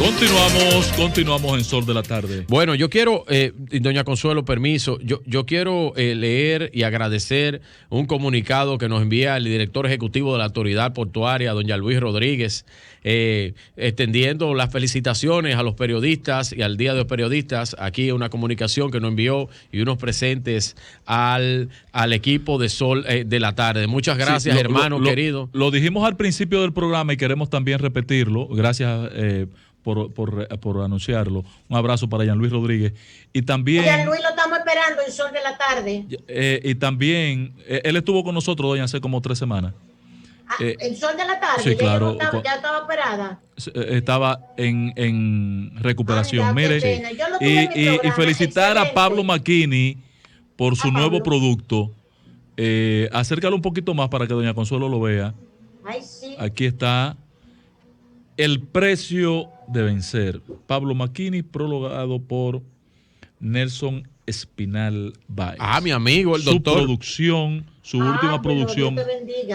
Continuamos en Sol de la Tarde. Bueno, yo quiero, doña Consuelo, permiso, yo quiero leer y agradecer un comunicado que nos envía el director ejecutivo de la Autoridad Portuaria, don Luis Rodríguez, extendiendo las felicitaciones a los periodistas y al Día de los Periodistas. Aquí una comunicación que nos envió y unos presentes al equipo de Sol de la Tarde. Muchas gracias, hermano querido. Lo dijimos al principio del programa y queremos también repetirlo. Gracias por anunciarlo. Un abrazo para Jean Luis Rodríguez. Y también... Jean Luis lo estamos esperando en Sol de la Tarde. Y también, él estuvo con nosotros, doña, hace como 3 semanas. ¿En Sol de la Tarde? Sí, claro. Ya estaba operada. Estaba en recuperación. Mira, mire, y felicitar a Pablo Macchini por su nuevo producto. Acércalo un poquito más para que doña Consuelo lo vea. Ay, sí. Aquí está. El precio de vencer. Pablo Macchini, prologado por Nelson Espinal Báez. Mi amigo, el doctor. Su producción, su última producción,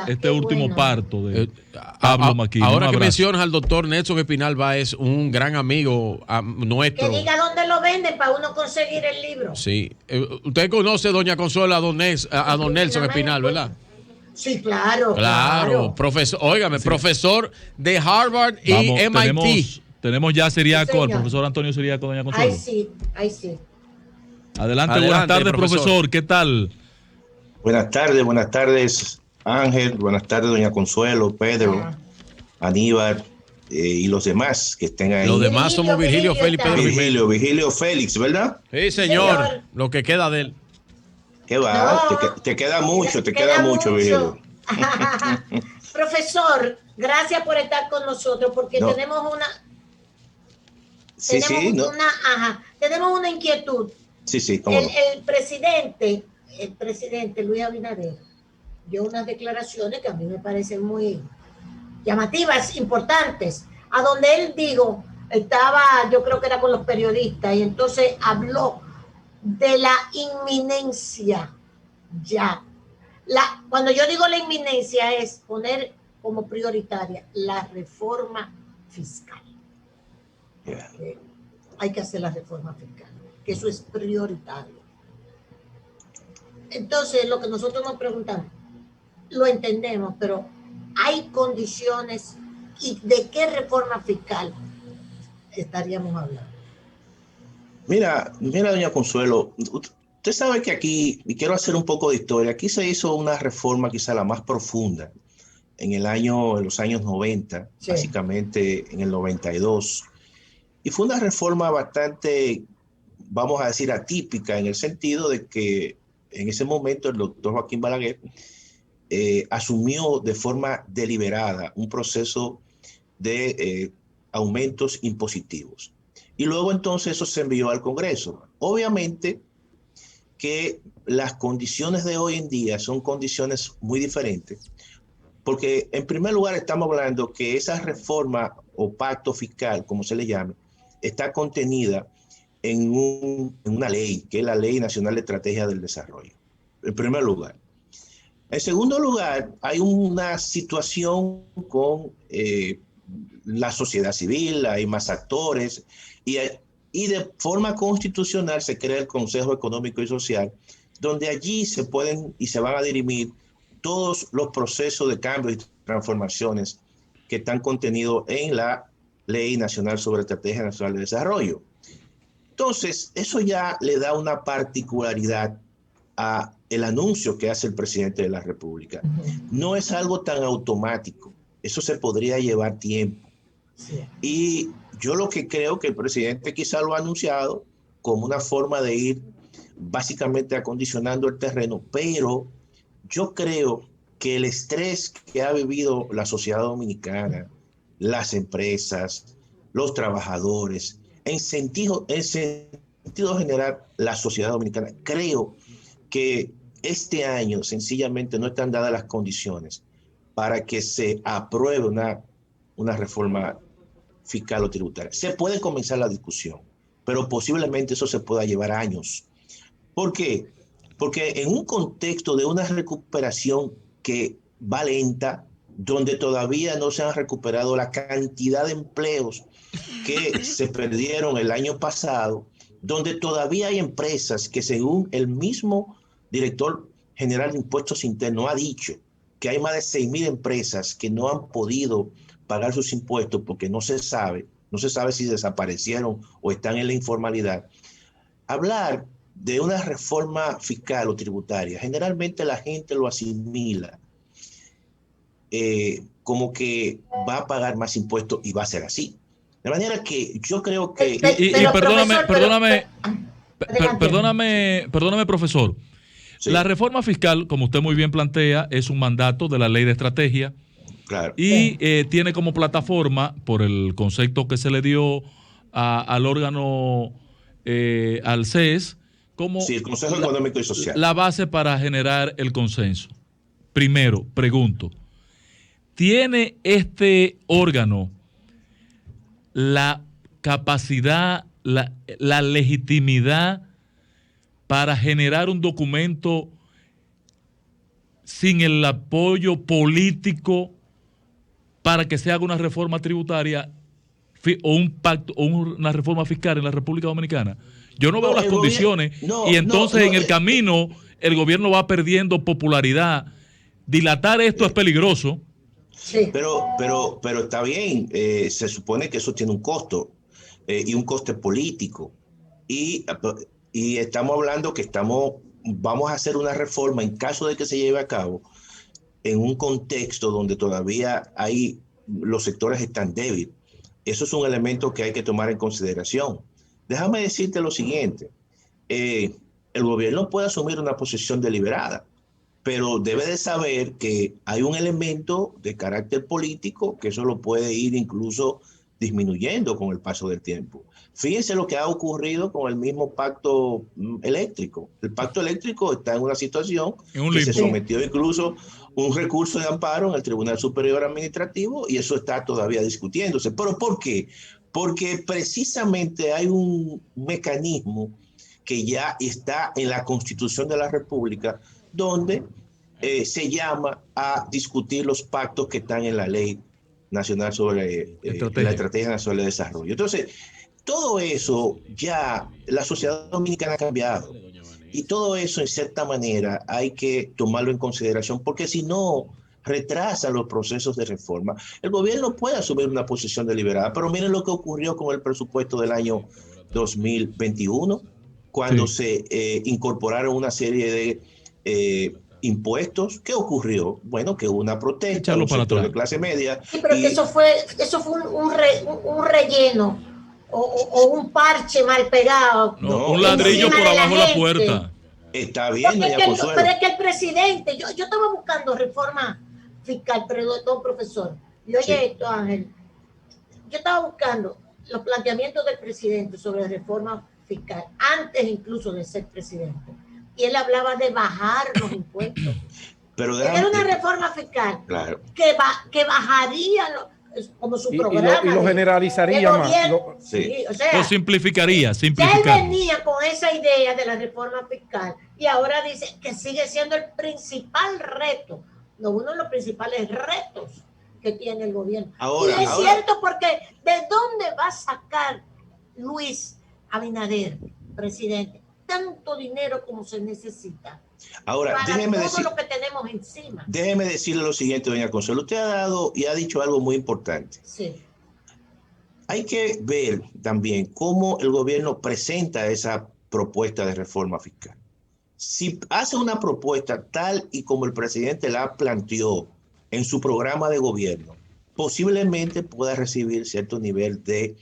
este último parto de Pablo Macchini. Ahora que mencionas al doctor Nelson Espinal Báez, un gran amigo nuestro. Que diga dónde lo venden para uno conseguir el libro. Sí. Usted conoce, doña Consuelo, a don Nelson Espinal, ¿verdad? Sí, claro. Profesor, óigame, sí. Profesor de Harvard y MIT. Tenemos ya Siriaco, el profesor Antonio Siriaco, doña Consuelo. Ahí sí. Adelante, buenas tardes, profesor. ¿Qué tal? Buenas tardes, Ángel. Buenas tardes, doña Consuelo, Pedro, Aníbal y los demás que estén ahí. Los demás somos Virgilio Félix, Pedro Virgilio Félix, ¿verdad? Sí, señor. Lo que queda de él. ¿Qué va? No, te queda mucho, Virgilio. Profesor, gracias por estar con nosotros, porque tenemos una... Tenemos una inquietud. Sí, ¿cómo no? El presidente Luis Abinader dio unas declaraciones que a mí me parecen muy llamativas, importantes, a donde él yo creo que era con los periodistas, y entonces habló de la inminencia ya. Cuando yo digo la inminencia es poner como prioritaria la reforma fiscal. Hay que hacer la reforma fiscal, que eso es prioritario. Entonces, lo que nosotros nos preguntamos, lo entendemos, pero hay condiciones, y de qué reforma fiscal estaríamos hablando. Mira, doña Consuelo, usted sabe que aquí, y quiero hacer un poco de historia, aquí se hizo una reforma quizá la más profunda en los años 90, sí. Básicamente en el 92, y fue una reforma bastante, vamos a decir, atípica, en el sentido de que en ese momento el doctor Joaquín Balaguer asumió de forma deliberada un proceso de aumentos impositivos. Y luego entonces eso se envió al Congreso. Obviamente que las condiciones de hoy en día son condiciones muy diferentes, porque en primer lugar estamos hablando que esa reforma o pacto fiscal, como se le llame, está contenida en una ley, que es la Ley Nacional de Estrategia del Desarrollo, en primer lugar. En segundo lugar, hay una situación con la sociedad civil, hay más actores, y de forma constitucional se crea el Consejo Económico y Social, donde allí se pueden y se van a dirimir todos los procesos de cambio y transformaciones que están contenidos en la Ley Nacional sobre Estrategia Nacional de Desarrollo. Entonces, eso ya le da una particularidad a el anuncio que hace el presidente de la República. No es algo tan automático, eso se podría llevar tiempo. Sí. Y yo lo que creo que el presidente quizá lo ha anunciado como una forma de ir básicamente acondicionando el terreno, pero yo creo que el estrés que ha vivido la sociedad dominicana, las empresas, los trabajadores, en sentido general, la sociedad dominicana, creo que este año sencillamente no están dadas las condiciones para que se apruebe una reforma fiscal o tributaria. Se puede comenzar la discusión, pero posiblemente eso se pueda llevar años. ¿Por qué? Porque en un contexto de una recuperación que va lenta, donde todavía no se han recuperado la cantidad de empleos que se perdieron el año pasado, donde todavía hay empresas que, según el mismo director general de Impuestos Internos ha dicho, que hay más de 6,000 empresas que no han podido pagar sus impuestos porque no se sabe si desaparecieron o están en la informalidad. Hablar de una reforma fiscal o tributaria, generalmente la gente lo asimila como que va a pagar más impuestos y va a ser así. De manera que yo creo que... Perdóname, profesor. Sí. La reforma fiscal, como usted muy bien plantea, es un mandato de la ley de estrategia. Claro. Y tiene como plataforma, por el concepto que se le dio al órgano, al CES, como el Consejo Económico y Social, la base para generar el consenso. Primero, pregunto, ¿tiene este órgano la capacidad, la legitimidad para generar un documento sin el apoyo político para que se haga una reforma tributaria o un pacto o una reforma fiscal en la República Dominicana? Yo no veo las condiciones y entonces en el camino el gobierno va perdiendo popularidad. Dilatar esto es peligroso. Sí. Pero está bien, se supone que eso tiene un costo y un coste político. Y estamos hablando que vamos a hacer una reforma en caso de que se lleve a cabo en un contexto donde todavía los sectores están débiles. Eso es un elemento que hay que tomar en consideración. Déjame decirte lo siguiente, el gobierno puede asumir una posición deliberada, pero debe de saber que hay un elemento de carácter político que eso lo puede ir incluso disminuyendo con el paso del tiempo. Fíjense lo que ha ocurrido con el mismo pacto eléctrico. El pacto eléctrico está en una situación que se sometió incluso un recurso de amparo en el Tribunal Superior Administrativo y eso está todavía discutiéndose. ¿Pero por qué? Porque precisamente hay un mecanismo que ya está en la Constitución de la República donde se llama a discutir los pactos que están en la Ley Nacional sobre la Estrategia Nacional de Desarrollo. Entonces, todo eso ya la sociedad dominicana ha cambiado y todo eso en cierta manera hay que tomarlo en consideración porque si no retrasa los procesos de reforma. El gobierno puede asumir una posición deliberada, pero miren lo que ocurrió con el presupuesto del año 2021 cuando se incorporaron una serie de impuestos. ¿Qué ocurrió? Bueno, que hubo una protesta de un sector de clase media. Sí, pero que eso fue un relleno o un parche mal pegado. No, un ladrillo por abajo de la puerta. Está bien, doña Consuelo. Pero es que el presidente, yo estaba buscando reforma fiscal, perdón, profesor. Y oye esto, Ángel. Yo estaba buscando los planteamientos del presidente sobre reforma fiscal, antes incluso de ser presidente. Y él hablaba de bajar los impuestos. Pero era una reforma fiscal que bajaría como su programa. Y lo generalizaría más. Lo simplificaría. Él venía con esa idea de la reforma fiscal y ahora dice que sigue siendo el principal reto, uno de los principales retos que tiene el gobierno. Y es cierto porque ¿de dónde va a sacar Luis Abinader, presidente, tanto dinero como se necesita? Ahora, lo que tenemos encima. Déjeme decirle lo siguiente, doña Consuelo. Usted ha dado y ha dicho algo muy importante. Sí. Hay que ver también cómo el gobierno presenta esa propuesta de reforma fiscal. Si hace una propuesta tal y como el presidente la planteó en su programa de gobierno, posiblemente pueda recibir cierto nivel de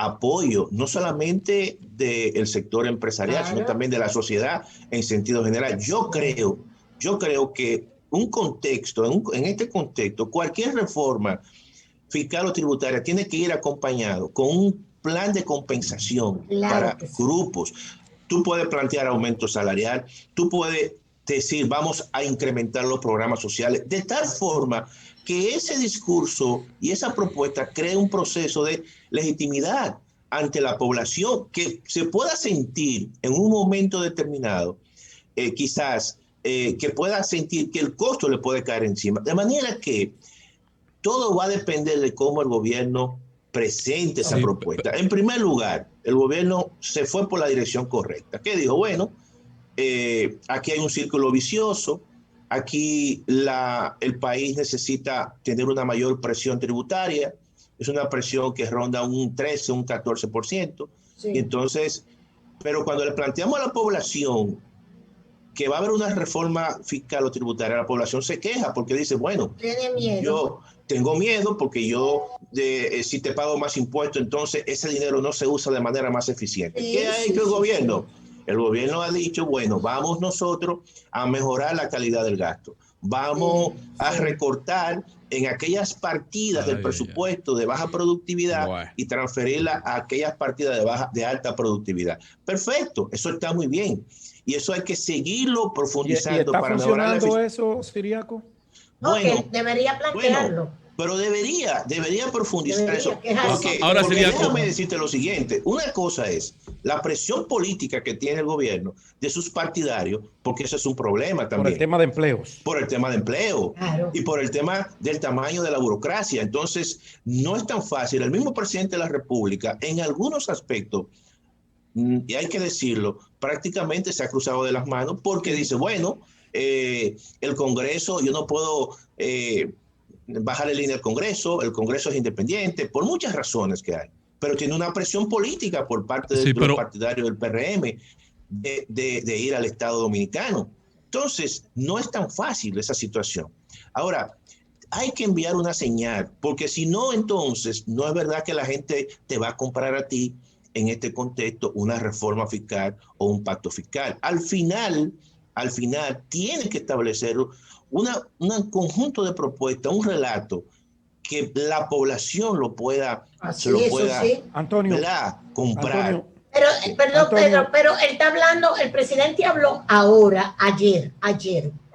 apoyo, no solamente del sector empresarial, sino también de la sociedad en sentido general. Yo creo que en este contexto, cualquier reforma fiscal o tributaria tiene que ir acompañado con un plan de compensación para grupos. Tú puedes plantear aumento salarial, tú puedes decir vamos a incrementar los programas sociales, de tal forma que ese discurso y esa propuesta cree un proceso de legitimidad ante la población que se pueda sentir en un momento determinado, quizás que pueda sentir que el costo le puede caer encima. De manera que todo va a depender de cómo el gobierno presente esa propuesta. En primer lugar, el gobierno se fue por la dirección correcta. ¿Qué dijo? Bueno, aquí hay un círculo vicioso, aquí el país necesita tener una mayor presión tributaria, es una presión que ronda un 13, un 14%. Sí. Y entonces, pero cuando le planteamos a la población que va a haber una reforma fiscal o tributaria, la población se queja porque dice, bueno, yo tengo miedo porque si te pago más impuestos, entonces ese dinero no se usa de manera más eficiente. Sí, ¿qué ha hecho el gobierno? El gobierno ha dicho, bueno, vamos nosotros a mejorar la calidad del gasto. Vamos a recortar en aquellas partidas del presupuesto de baja productividad y transferirla a aquellas partidas de alta productividad. Perfecto, eso está muy bien. Y eso hay que seguirlo profundizando para mejorar. ¿Está funcionando eso, Ciriaco? No, bueno, que debería plantearlo. Bueno, pero debería profundizar eso. Ahora sería déjame decirte lo siguiente. Una cosa es la presión política que tiene el gobierno de sus partidarios, porque eso es un problema también. Por el tema de empleos. Por el tema de empleo. Claro. Y por el tema del tamaño de la burocracia. Entonces, no es tan fácil. El mismo presidente de la República, en algunos aspectos, y hay que decirlo, prácticamente se ha cruzado de las manos porque dice, bueno, el Congreso, yo no puedo bajar el línea del Congreso, el Congreso es independiente, por muchas razones que hay, pero tiene una presión política por parte de los partidarios del PRM de ir al Estado Dominicano. Entonces, no es tan fácil esa situación. Ahora, hay que enviar una señal, porque si no, entonces, no es verdad que la gente te va a comprar a ti en este contexto una reforma fiscal o un pacto fiscal. Al final tiene que establecer un conjunto de propuestas, un relato que la población lo pueda, Antonio, comprar. Antonio, Perdón, Pedro, pero él está hablando, el presidente habló ayer,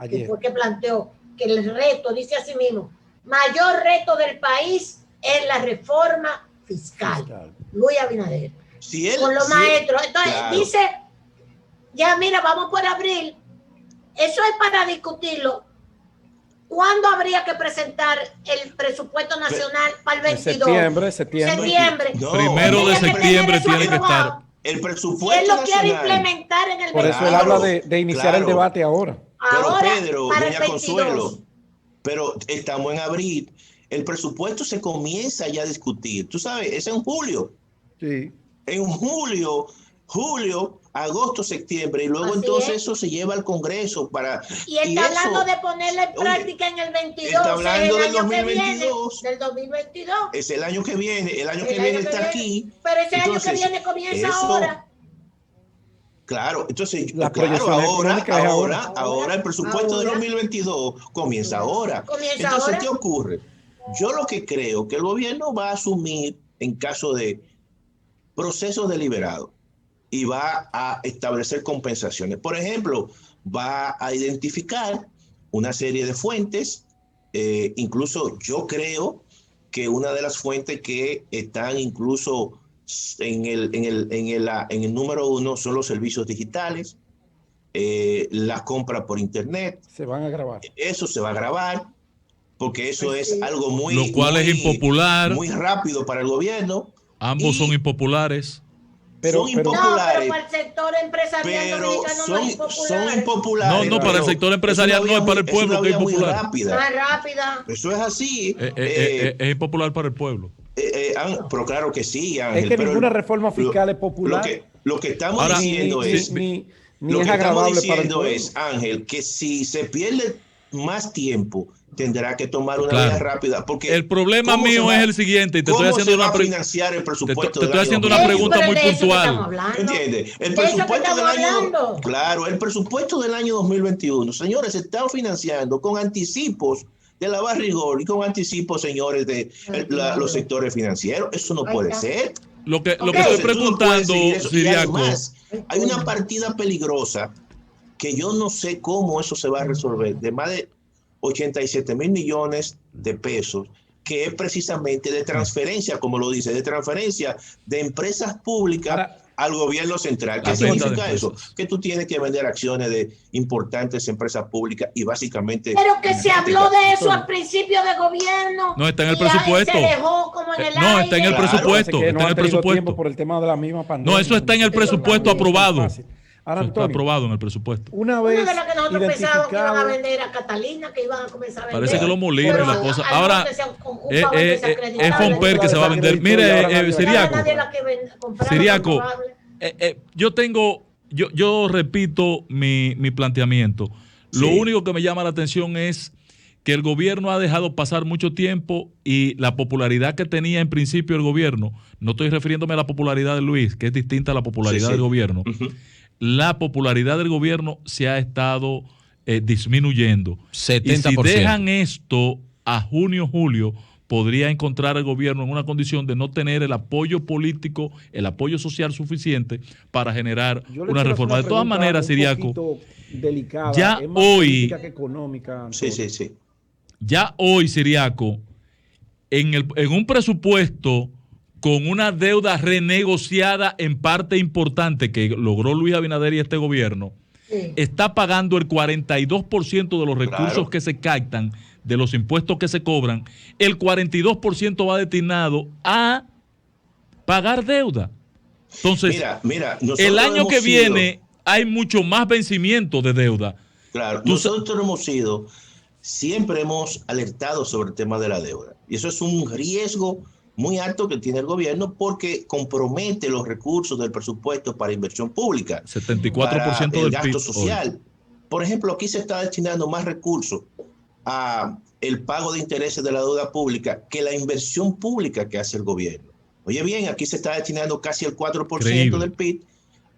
que fue que planteó que el reto, dice así mismo, mayor reto del país es la reforma fiscal. Luis Abinader. Con los maestros. Entonces dice, ya mira, vamos por abril. Eso es para discutirlo. ¿Cuándo habría que presentar el presupuesto nacional para el 22? Septiembre. No, 1 de septiembre tiene que estar. El presupuesto si él lo quiere nacional implementar en el 22. Por eso él habla de iniciar el debate ahora. Pero Pedro, doña Consuelo, pero estamos en abril. El presupuesto se comienza ya a discutir. Tú sabes, es en julio. Sí. En julio, agosto, septiembre, y luego así entonces es. Eso se lleva al Congreso para... Y está hablando de ponerla en práctica en el 22. Está hablando del 2022. Del 2022. Es el año que viene, el año que viene está aquí. Pero ese entonces, año que viene comienza ahora. Claro, entonces, ahora el presupuesto de 2022 comienza ahora. Entonces, ¿qué ocurre? Yo lo que creo que el gobierno va a asumir en caso de procesos deliberados y va a establecer compensaciones. Por ejemplo, va a identificar una serie de fuentes, incluso yo creo que una de las fuentes que están incluso en el número 1 son los servicios digitales, las compras por internet. Se van a grabar. Eso se va a grabar, porque eso es algo muy... Lo cual es impopular. Muy rápido para el gobierno. Ambos son impopulares. Son impopulares. No, pero para el sector empresarial dominicano no es impopular. Son impopulares. No, para el sector empresarial no, es para el pueblo que es impopular. Más rápida. Eso es así. Es impopular para el pueblo. Pero claro que sí, Ángel. Es que ninguna reforma fiscal es popular. Lo que estamos diciendo es... Ni es agradable para el pueblo. Ángel, que si se pierde más tiempo, tendrá que tomar una vía rápida. Porque el problema mío es el siguiente. Y te estoy haciendo una financiar el presupuesto te estoy haciendo una pregunta muy puntual. ¿Entiendes? El presupuesto del año... Claro, el presupuesto del año 2021, señores, se está financiando con anticipos de la Barrigol y con anticipos, señores, de los sectores financieros. Eso no puede ser. Lo que estoy preguntando, Ciriaco, hay una partida peligrosa que yo no sé cómo eso se va a resolver, de más de 87 mil millones de pesos, que es precisamente de transferencia, como lo dice, de transferencia de empresas públicas al gobierno central. ¿Qué significa eso? Que tú tienes que vender acciones de importantes empresas públicas y básicamente... Pero que se habló de eso al principio de gobierno. No, está en el presupuesto. Se dejó como en el no, aire. está en el presupuesto. Está en el presupuesto. Por el tema de la misma pandemia. No, eso está en el presupuesto aprobado. Ahora, Eso está Antonio, aprobado en el presupuesto. Una vez de las que nosotros pensábamos que iban a vender a Catalina, que iban a comenzar a vender. Parece que lo molinos y la cosa. Ahora es Fomper que se va a vender. Mire, Siriaco, yo repito mi planteamiento. Lo único que me llama la atención es que el gobierno ha dejado pasar mucho tiempo y la popularidad que tenía en principio el gobierno, no estoy refiriéndome a la popularidad de Luis, que es distinta a la popularidad del gobierno. La popularidad del gobierno se ha estado disminuyendo. 70%. Y si dejan esto a junio, julio, podría encontrar el gobierno en una condición de no tener el apoyo político, el apoyo social suficiente para generar una reforma. De todas maneras, Siriaco, ya hoy, que económica, ya hoy, Siriaco, en un presupuesto con una deuda renegociada en parte importante que logró Luis Abinader y este gobierno, está pagando el 42% de los recursos que se captan, de los impuestos que se cobran, el 42% va destinado a pagar deuda. Entonces, mira, el año que viene hay mucho más vencimiento de deuda. Claro, nosotros siempre hemos alertado sobre el tema de la deuda. Y eso es un riesgo muy alto que tiene el gobierno porque compromete los recursos del presupuesto para inversión pública. 74% del gasto social. Hoy. Por ejemplo, aquí se está destinando más recursos a el pago de intereses de la deuda pública que la inversión pública que hace el gobierno. Oye bien, aquí se está destinando casi el 4% del PIB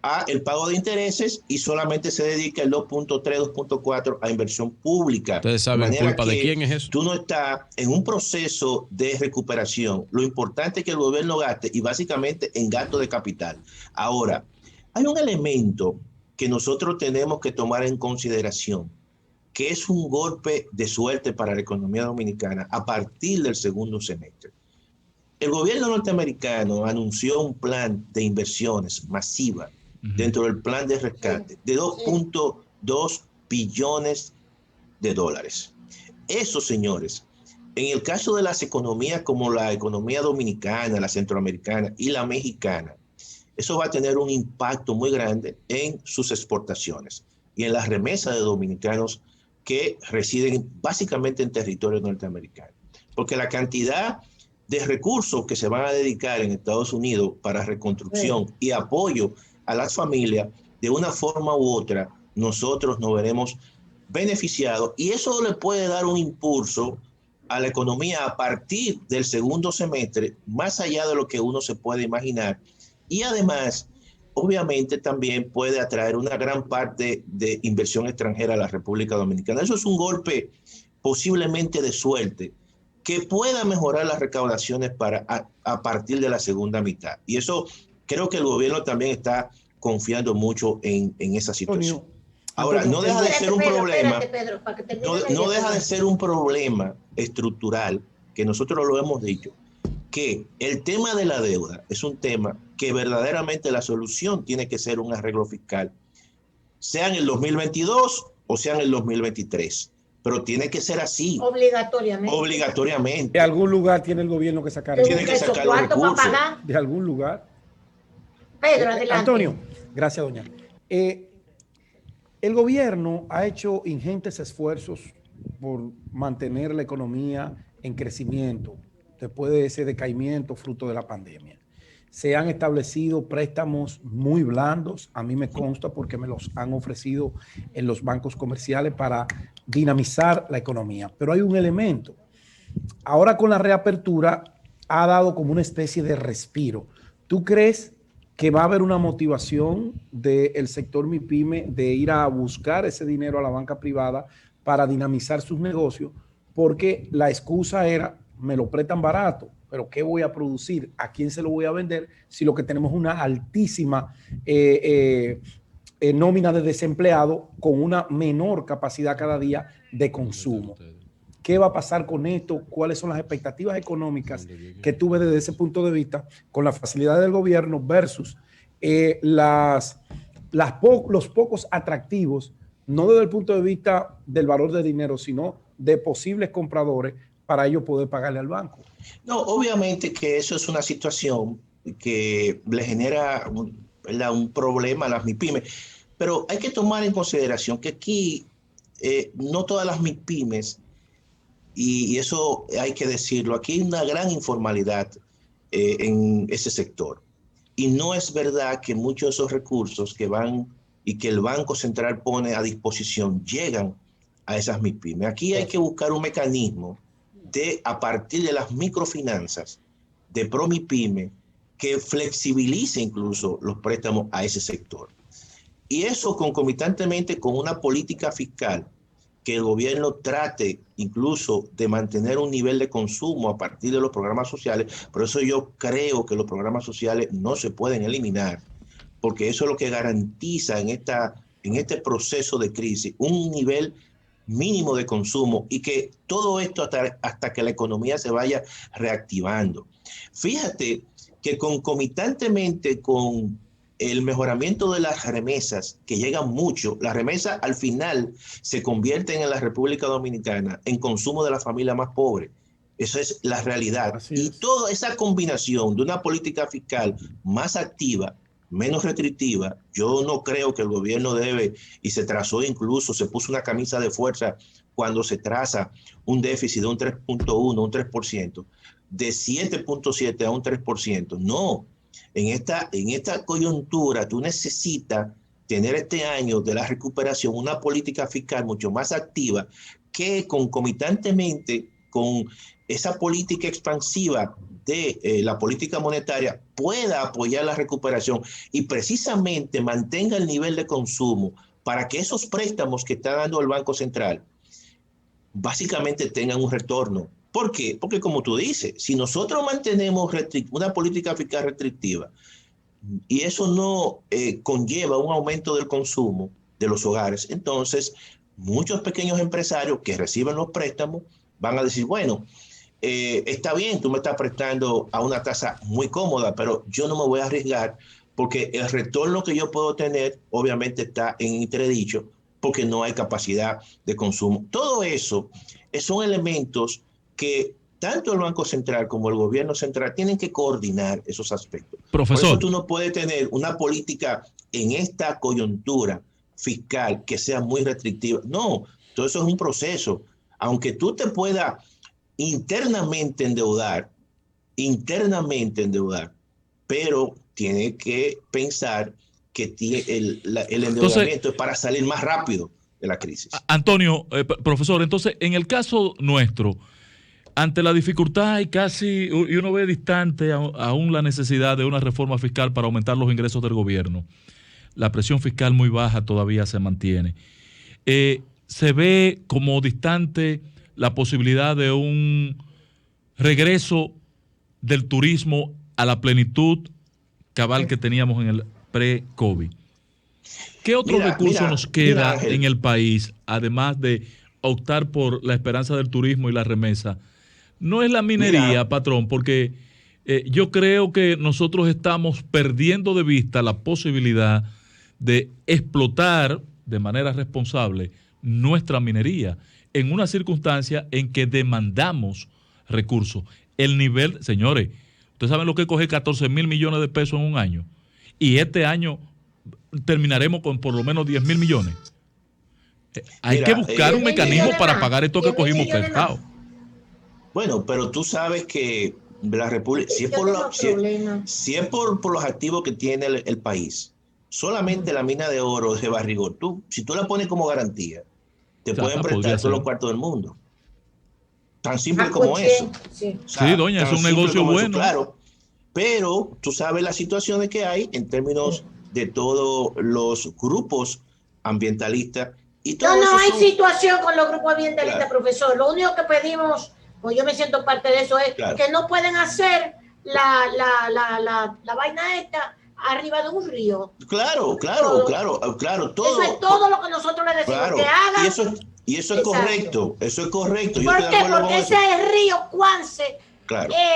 a el pago de intereses y solamente se dedica el 2.3, 2.4 a inversión pública. Ustedes saben culpa de quién es eso. Tú no estás en un proceso de recuperación. Lo importante es que el gobierno gaste y básicamente en gasto de capital. Ahora, hay un elemento que nosotros tenemos que tomar en consideración, que es un golpe de suerte para la economía dominicana a partir del segundo semestre. El gobierno norteamericano anunció un plan de inversiones masiva dentro del plan de rescate de 2.2 billones de dólares. Eso, señores, en el caso de las economías como la economía dominicana, la centroamericana y la mexicana, eso va a tener un impacto muy grande en sus exportaciones y en las remesas de dominicanos que residen básicamente en territorio norteamericano. Porque la cantidad de recursos que se van a dedicar en Estados Unidos para reconstrucción y apoyo a las familias, de una forma u otra, nosotros nos veremos beneficiados y eso le puede dar un impulso a la economía a partir del segundo semestre, más allá de lo que uno se puede imaginar. Y además, obviamente también puede atraer una gran parte de inversión extranjera a la República Dominicana. Eso es un golpe posiblemente de suerte que pueda mejorar las recaudaciones a partir de la segunda mitad. Y eso creo que el gobierno también está confiando mucho en esa situación. Ahora, no deja de ser un problema, no deja de ser un problema estructural, que nosotros lo hemos dicho, que el tema de la deuda es un tema que verdaderamente la solución tiene que ser un arreglo fiscal, sea en el 2022 o sea en el 2023. Pero tiene que ser así. Obligatoriamente. De algún lugar tiene el gobierno que sacar. Tiene que sacar los recursos. De algún lugar. Pedro, adelante. Antonio, gracias, doña. El gobierno ha hecho ingentes esfuerzos por mantener la economía en crecimiento después de ese decaimiento fruto de la pandemia. Se han establecido préstamos muy blandos, a mí me consta porque me los han ofrecido en los bancos comerciales para dinamizar la economía. Pero hay un elemento. Ahora con la reapertura ha dado como una especie de respiro. ¿Tú crees que va a haber una motivación del sector MIPYME de ir a buscar ese dinero a la banca privada para dinamizar sus negocios? Porque la excusa era, me lo prestan barato, pero ¿qué voy a producir? ¿A quién se lo voy a vender? Si lo que tenemos es una altísima nómina de desempleado con una menor capacidad cada día de consumo. ¿Qué va a pasar con esto? ¿Cuáles son las expectativas económicas que tú ves desde ese punto de vista con la facilidad del gobierno versus los pocos atractivos, no desde el punto de vista del valor de dinero, sino de posibles compradores para ellos poder pagarle al banco. No, obviamente que eso es una situación que le genera un problema a las MIPYMES, pero hay que tomar en consideración que aquí no todas las MIPYMES, y eso hay que decirlo, aquí hay una gran informalidad en ese sector. Y no es verdad que muchos de esos recursos que van y que el Banco Central pone a disposición llegan a esas MIPYMES. Aquí hay que buscar un mecanismo a partir de las microfinanzas de ProMIPYME que flexibilice incluso los préstamos a ese sector. Y eso concomitantemente con una política fiscal que el gobierno trate incluso de mantener un nivel de consumo a partir de los programas sociales. Por eso yo creo que los programas sociales no se pueden eliminar, porque eso es lo que garantiza en este proceso de crisis un nivel mínimo de consumo y que todo esto hasta que la economía se vaya reactivando. Fíjate que concomitantemente con el mejoramiento de las remesas, que llegan mucho, las remesas al final se convierten en la República Dominicana en consumo de la familia más pobre. Esa es la realidad. Y toda esa combinación de una política fiscal más activa, menos restrictiva, yo no creo que el gobierno debe, y se trazó incluso, se puso una camisa de fuerza cuando se traza un déficit de un 3.1, un 3%, de 7.7 a un 3%. No. En esta coyuntura, tú necesitas tener este año de la recuperación una política fiscal mucho más activa que concomitantemente con esa política expansiva de la política monetaria pueda apoyar la recuperación y precisamente mantenga el nivel de consumo para que esos préstamos que está dando el Banco Central básicamente tengan un retorno. ¿Por qué? Porque como tú dices, si nosotros mantenemos una política fiscal restrictiva y eso no conlleva un aumento del consumo de los hogares, entonces muchos pequeños empresarios que reciben los préstamos van a decir, bueno, está bien, tú me estás prestando a una tasa muy cómoda, pero yo no me voy a arriesgar porque el retorno que yo puedo tener obviamente está en entredicho porque no hay capacidad de consumo. Todo eso son elementos que tanto el Banco Central como el gobierno central tienen que coordinar esos aspectos. Profesor. Por eso tú no puedes tener una política en esta coyuntura fiscal que sea muy restrictiva. No, todo eso es un proceso. Aunque tú te puedas internamente endeudar, pero tienes que pensar que el endeudamiento es para salir más rápido de la crisis. Antonio, profesor, entonces, en el caso nuestro, ante la dificultad y uno ve distante aún la necesidad de una reforma fiscal para aumentar los ingresos del gobierno, la presión fiscal muy baja todavía se mantiene. Se ve como distante la posibilidad de un regreso del turismo a la plenitud cabal que teníamos en el pre-COVID. ¿Qué otro recurso nos queda en el país, además de optar por la esperanza del turismo y la remesa? No es la minería, patrón, porque yo creo que nosotros estamos perdiendo de vista la posibilidad de explotar de manera responsable nuestra minería en una circunstancia en que demandamos recursos. El nivel, señores, ustedes saben lo que coge 14,000 millones de pesos en un año, y este año terminaremos con por lo menos 10,000 millones. Hay que buscar un mecanismo para pagar esto que cogimos prestado. Bueno, pero tú sabes que la República, si es por los activos que tiene el país, solamente la mina de oro de Barrigón, si tú la pones como garantía, te pueden prestar todos los cuartos del mundo. Tan simple como eso. Sí, doña, es un negocio bueno. Claro, pero tú sabes las situaciones que hay en términos de todos los grupos ambientalistas. Y todo no hay situación con los grupos ambientalistas, profesor. Lo único que pedimos, pues yo me siento parte de eso, es que no pueden hacer la vaina esta arriba de un río. Claro. Todo. Eso es todo lo que nosotros le decimos que hagan. Y eso es correcto. Eso es correcto. ¿Por qué? Porque ese río Cuance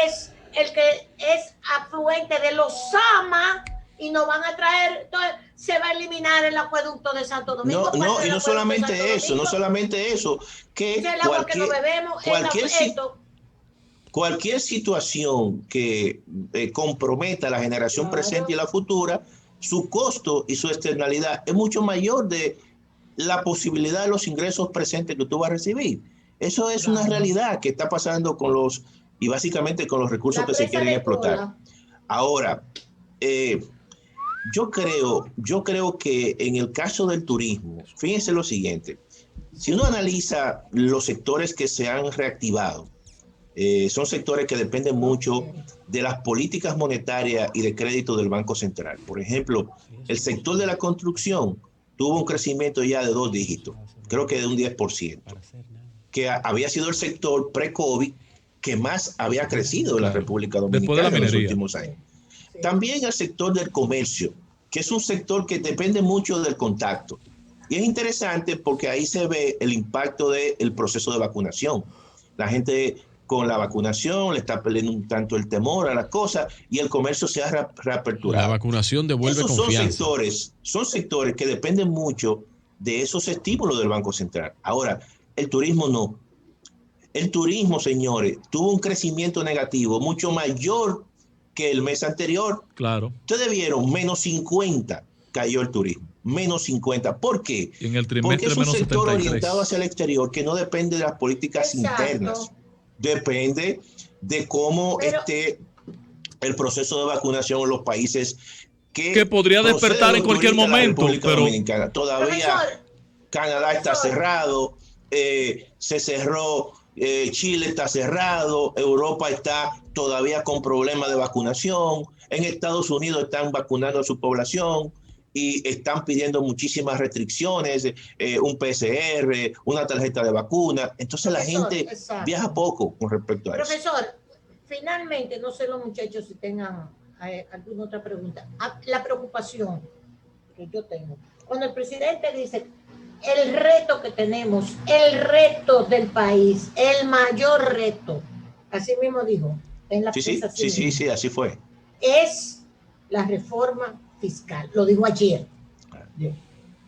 es el que es afluente de los Sama y nos van a traer, entonces se va a eliminar el acueducto de Santo Domingo. No, y no solamente eso, que cualquier situación que comprometa la generación presente y la futura, su costo y su externalidad es mucho mayor de la posibilidad de los ingresos presentes que tú vas a recibir. Eso es una realidad que está pasando y básicamente con los recursos que se quieren explotar. Ahora, yo creo que en el caso del turismo, fíjense lo siguiente, si uno analiza los sectores que se han reactivado, son sectores que dependen mucho de las políticas monetarias y de crédito del Banco Central. Por ejemplo, el sector de la construcción tuvo un crecimiento ya de 2 dígitos, creo que de un 10%, que había sido el sector pre-COVID que más había crecido en la República Dominicana en los últimos años. También el sector del comercio, que es un sector que depende mucho del contacto. Y es interesante porque ahí se ve el impacto del proceso de vacunación. La gente con la vacunación le está perdiendo un tanto el temor a las cosas y el comercio se ha reaperturado. La vacunación devuelve confianza. Son sectores que dependen mucho de esos estímulos del Banco Central. Ahora, el turismo no. El turismo, señores, tuvo un crecimiento negativo mucho mayor que el mes anterior. Claro. Ustedes vieron, menos 50 cayó el turismo. Menos 50. ¿Por qué? En el trimestre porque es un sector 73. orientado hacia el exterior que no depende de las políticas internas. Depende de cómo esté el proceso de vacunación en los países que podría despertar en cualquier momento. Pero todavía Canadá está cerrado, se cerró, Chile está cerrado, Europa está todavía con problemas de vacunación, en Estados Unidos están vacunando a su población y están pidiendo muchísimas restricciones, un PCR, una tarjeta de vacuna. Entonces la gente viaja poco con respecto a eso. Profesor, finalmente, no sé los muchachos si tengan alguna otra pregunta. La preocupación que yo tengo, cuando el presidente dice el reto que tenemos, el reto del país, el mayor reto, así mismo dijo en la prensa. Sí, así fue. Es la reforma fiscal, lo dijo ayer.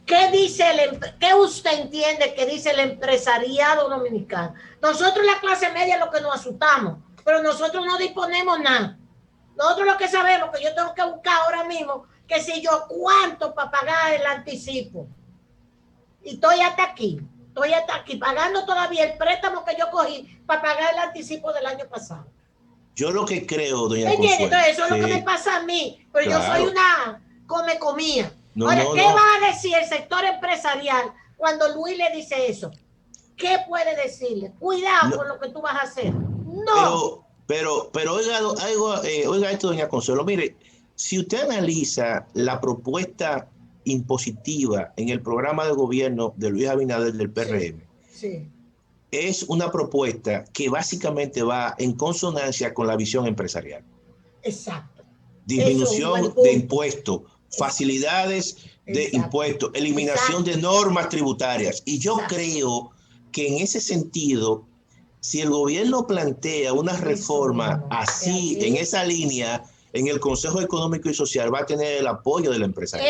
¿Qué dice qué usted entiende que dice el empresariado dominicano? Nosotros la clase media lo que nos asustamos, pero nosotros no disponemos nada. Nosotros lo que sabemos que yo tengo que buscar ahora mismo, que si yo cuánto para pagar el anticipo. Y estoy hasta aquí, pagando todavía el préstamo que yo cogí para pagar el anticipo del año pasado. Yo lo que creo, doña Consuelo. Entonces, eso es lo que me pasa a mí, pero claro, yo soy una comía. Ahora, ¿qué va a decir el sector empresarial cuando Luis le dice eso? ¿Qué puede decirle? Cuidado con lo que tú vas a hacer. No. Pero oiga esto, doña Consuelo. Mire, si usted analiza la propuesta impositiva en el programa de gobierno de Luis Abinader del PRM, sí. Es una propuesta que básicamente va en consonancia con la visión empresarial. Exacto. Disminución de impuestos, facilidades de impuestos, eliminación de normas tributarias. Y yo creo que en ese sentido, si el gobierno plantea una reforma así, en esa línea, en el Consejo Económico y Social va a tener el apoyo del empresario.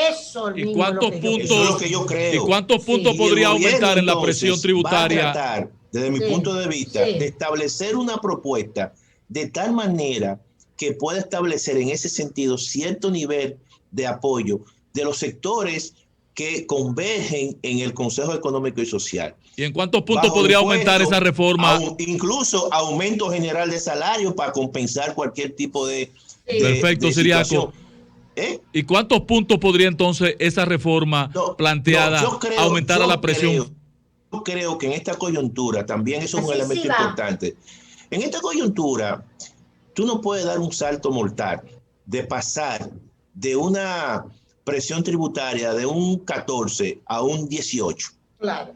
¿Y cuántos puntos, eso es lo que yo creo. ¿Y cuántos puntos podría aumentar en la presión tributaria? Va a tratar, desde mi punto de vista, de establecer una propuesta de tal manera que pueda establecer en ese sentido cierto nivel de apoyo de los sectores que convergen en el Consejo Económico y Social. ¿Y en cuántos puntos podría aumentar esa reforma? Incluso aumento general de salario para compensar cualquier tipo de perfecto, Siriaco. ¿Y cuántos puntos podría entonces esa reforma planteada aumentar a la presión? Yo creo que en esta coyuntura también eso es un elemento importante. En esta coyuntura, tú no puedes dar un salto mortal de pasar de una presión tributaria de un 14 a un 18. Claro.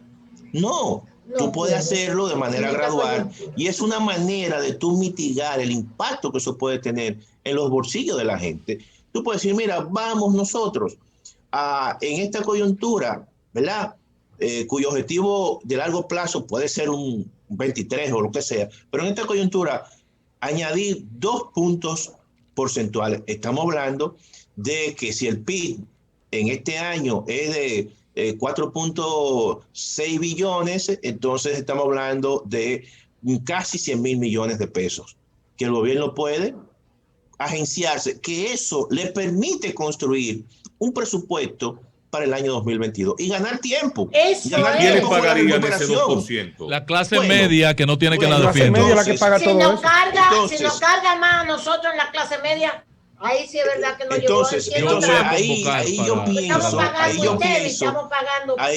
No, tú puedes hacerlo de manera gradual y es una manera de tú mitigar el impacto que eso puede tener en los bolsillos de la gente. Tú puedes decir, mira, vamos nosotros en esta coyuntura, ¿verdad? Cuyo objetivo de largo plazo puede ser un 23 o lo que sea, pero en esta coyuntura añadir 2 puntos porcentuales. Estamos hablando de que si el PIB en este año es de 4.6 billones, entonces estamos hablando de casi 100.000 millones de pesos, que el gobierno puede agenciarse, que eso le permite construir un presupuesto para el año 2022 y ganar tiempo. ¿Quiénes pagarían ese 2%? La clase media que no tiene que la defienda. La que paga todo eso. Si nos carga más a nosotros en la clase media, ahí sí es verdad que no entonces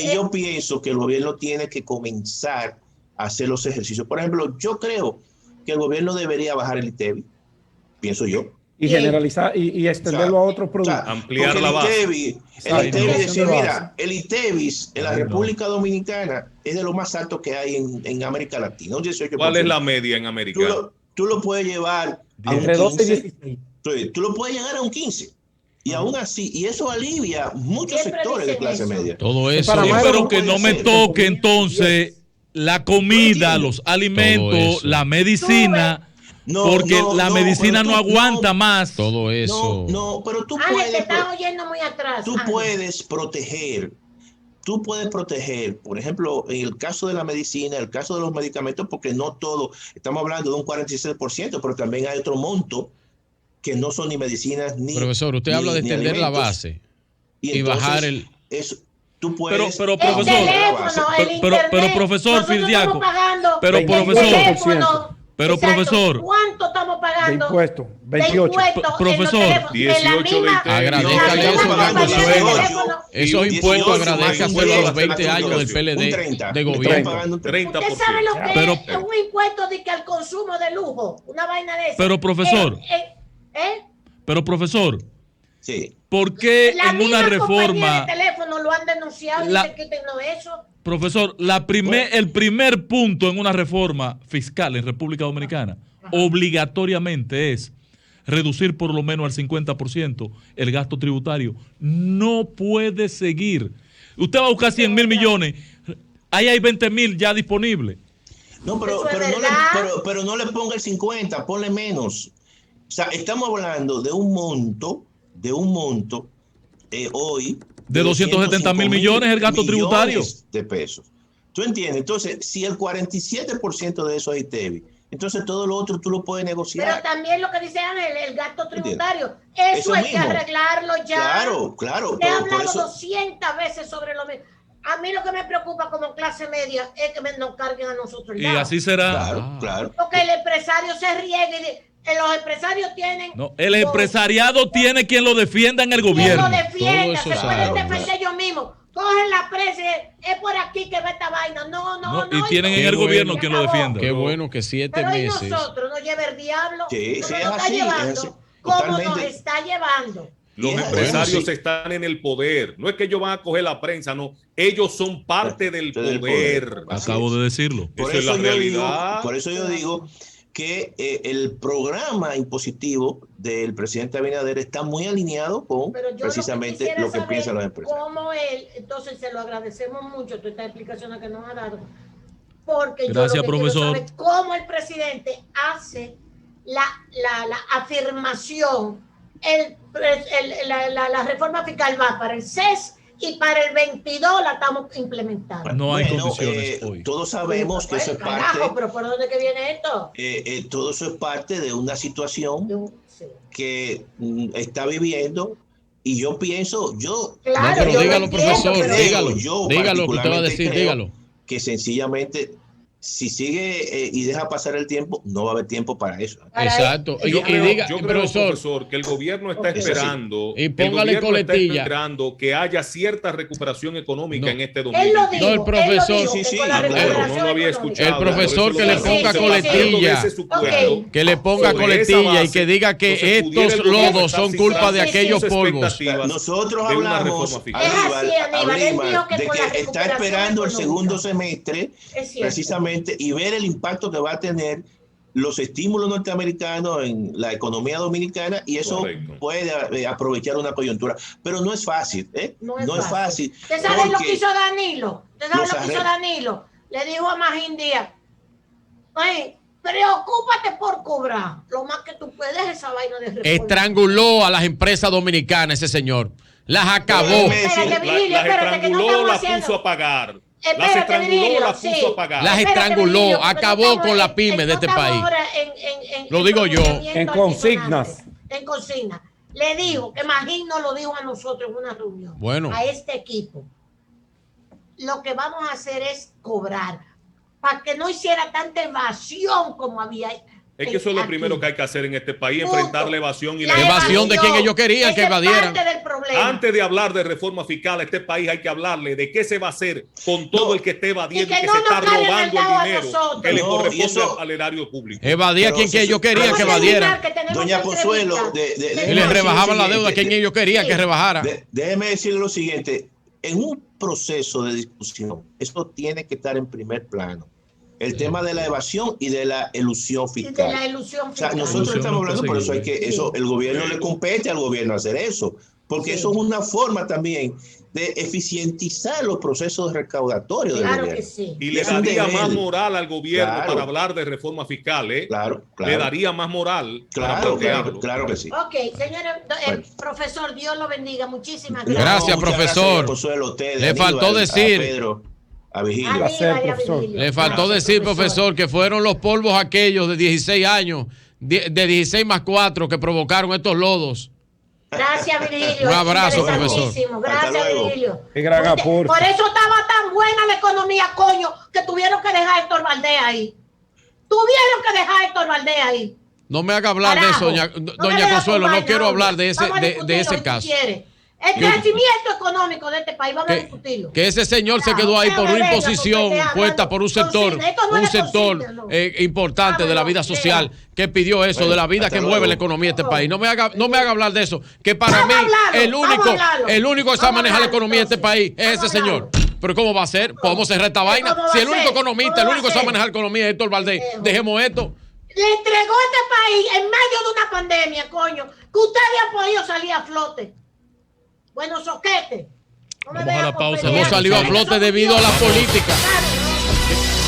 yo pienso que el gobierno tiene que comenzar a hacer los ejercicios. Por ejemplo, yo creo que el gobierno debería bajar el ITEVI, pienso yo. Y generalizar y extenderlo a otros productos. Ampliar la base. El ITEVIS en la República Dominicana es de lo más alto que hay en América Latina. ¿Cuál es la media en América? Tú lo puedes llevar a entre 12 y 16. Tú lo puedes llegar a un 15. Y aún así, y eso alivia muchos sectores de clase media. Todo eso. Pero que no me toque entonces la comida, los alimentos, la medicina. Porque la medicina no aguanta más. Todo eso. No, pero tú puedes. Te estás oyendo muy atrás. Tú puedes proteger, por ejemplo, en el caso de la medicina, el caso de los medicamentos, porque no todo, estamos hablando de un 46%, pero también hay otro monto que no son ni medicinas ni. Profesor, usted habla de extender la base y bajar el. Eso, tú puedes. Pero profesor Fidiaco. Pero profesor, ¿cuánto estamos pagando? De impuestos, 28. Profesor, 18 de agradezcale eso. Esos impuestos agradezcaselo a los 20 años del PLD de gobierno. 30%. ¿Usted sabe lo que es un impuesto de que al consumo de lujo? Una vaina de eso. Pero profesor, sí. ¿Por qué en una reforma de teléfono lo han denunciado y se quiten eso? Profesor, el primer punto en una reforma fiscal en República Dominicana obligatoriamente es reducir por lo menos al 50% el gasto tributario. No puede seguir. Usted va a buscar 100.000 millones, ahí hay 20.000 ya disponibles. No, pero no le ponga el 50, ponle menos. O sea, estamos hablando de un monto hoy de 270.000 millones el gasto tributario de pesos. ¿Tú entiendes? Entonces, si el 47% de eso es ITEVI, entonces todo lo otro tú lo puedes negociar. Pero también lo que dice Ángel, el gasto tributario, eso hay que arreglarlo ya. Claro. He hablado 200 veces sobre lo mismo. A mí lo que me preocupa como clase media es que nos carguen a nosotros el lado. Y así será. Claro. Porque el empresario se riega y los empresarios tienen. No, el empresariado tiene quien lo defienda en el gobierno. Quien lo defienda, se pueden defender ellos mismos. Cogen la prensa, es por aquí que va esta vaina. No. Y tienen en el gobierno quien lo defienda. Qué bueno que 7 meses. Pero nosotros nos lleva el diablo. Sí, es así. ¿Cómo nos está llevando? Los empresarios están en el poder. No es que ellos van a coger la prensa, no. Ellos son parte del poder. Acabo de decirlo. Por eso es la realidad. Por eso yo digo que el programa impositivo del presidente Abinader está muy alineado con precisamente lo que piensan los empresarios. Como él, entonces se lo agradecemos mucho todas estas explicaciones que nos ha dado, porque gracias, yo lo que profesor. quiero saber cómo el presidente hace la afirmación, la reforma fiscal va para el CES y para el 22 la estamos implementando. No hay condiciones hoy. Todos sabemos que eso es parte. Pero ¿por dónde que viene esto? Todo eso es parte de una situación que está viviendo. Y yo pienso, claro, pero dígalo, profesor, dígalo que usted va a decir, dígalo. Que sencillamente, si sigue y deja pasar el tiempo, no va a haber tiempo para eso. Exacto. Yo creo, profesor, que el gobierno está esperando. Y póngale coletilla. Está esperando que haya cierta recuperación económica en este 2020. No, el profesor. No lo había escuchado. El profesor que le ponga coletilla. Que le ponga coletilla y que diga que estos lodos son culpa de aquellos polvos. Nosotros hablamos, Aníbal, de que está esperando el segundo semestre, precisamente, y ver el impacto que va a tener los estímulos norteamericanos en la economía dominicana, y eso puede aprovechar una coyuntura, pero no es fácil, no es fácil. ¿Usted sabe lo que hizo Danilo? Le dijo a Magín Díaz, Preocúpate por cobrar. Lo más que tú puedes esa vaina de reforma. Estranguló a las empresas dominicanas ese señor. Las acabó. Espérate, Virgilio, Las espérate, que no estranguló, estamos las haciendo. puso a pagar. Las Espérate, estranguló, Virgilio, las puso sí. a pagar. Las Espérate, estranguló, Virgilio, porque acabó estamos con la pyme de este estamos país. ahora Lo digo yo. pronunciamiento En consignas. altisonante. En consignas. Le digo que Magín nos lo dijo a nosotros en una reunión. Bueno. A este equipo. Lo que vamos a hacer es cobrar para que no hiciera tanta evasión como había. Es que eso es lo primero que hay que hacer en este país, Punto. enfrentar la evasión y La la evasión de quien ellos querían que Esa es evadieran. parte del problema. Antes de hablar de reforma fiscal a este país hay que hablarle de qué se va a hacer con todo el que esté evadiendo Y y que que no se está nos caiga en el robando lado a el dinero nosotros. que le No, y corresponde eso- al erario público. Evadía a Pero quien que ellos querían Vamos que a evadieran. terminar, que tenemos Doña entrevista. Consuelo, Y les rebajaban la deuda a quien ellos querían que rebajara. Déjeme decirle lo siguiente, en un proceso de discusión, eso tiene que estar en primer plano. El tema de la evasión y de la elusión Y de fiscal. la ilusión O sea, fiscal. nosotros Ilusión estamos hablando, por eso hay que, Sí. eso, el gobierno le compete al gobierno hacer eso, porque Sí. eso es una forma también de eficientizar los procesos recaudatorios del Claro gobierno. que sí. Y le Es un daría deber. más moral al gobierno Claro. para hablar de reforma fiscal, ¿eh? Claro, claro. Le daría más moral para Claro, plantearlo. claro que sí. Ok, señores, Bueno. profesor, Dios lo bendiga. Muchísimas No, gracias. Gracias, muchas profesor. Consuelo, a usted, Le a faltó Aníbal, decir- a Pedro, a Vigilio. Aníbal placer, y a profesor. Virgilio. Le faltó Gracias, decir, profesor, que fueron los polvos aquellos de 16 años, de 16 más 4, que provocaron estos lodos. Gracias, Virgilio. Un abrazo, Interesantísimo. profesor. Gracias, Hasta luego. Virgilio. Qué gran aporte. Por eso estaba tan buena la economía, coño, que tuvieron que dejar a Héctor Valdés ahí. Tuvieron que dejar a Héctor Valdés ahí. No me haga hablar de Carajo. eso, doña, No me doña vengas Consuelo, con no vaina, quiero hombre. hablar de ese, Vamos a de discutirlo ese si tú caso. quieres. El Yo- crecimiento económico de este país, vamos a Que, discutirlo. que ese señor se Carajo, quedó ahí por déjame una verla, imposición porque estoy puesta hablando por un sector, consigna. Esto no es de consigna, no. importante de la vida Vámonos, social deja. que pidió eso, Bueno, de la vida hasta que luego. mueve la economía de este país. No me haga hablar de eso, que para Vamos mí a hablarlo, el único que sabe vamos a manejar la hablarlo, economía de este país entonces. es Vamos ese a señor. hablarlo. Pero ¿cómo va a ser? ¿Podemos cerrar esta vaina? ¿Cómo va Si a el único ser? economista, ¿Cómo el va único a que sabe ser? manejar la economía es Héctor Valdés, dejemos esto. Le entregó este país en medio de una pandemia, coño, que ustedes han podido salir a flote. Bueno, soquete. No me Vamos a vengan la con pausa. pelear. Hemos salido a Ustedes flote son debido a la idiotas. política. Claro, ¿no?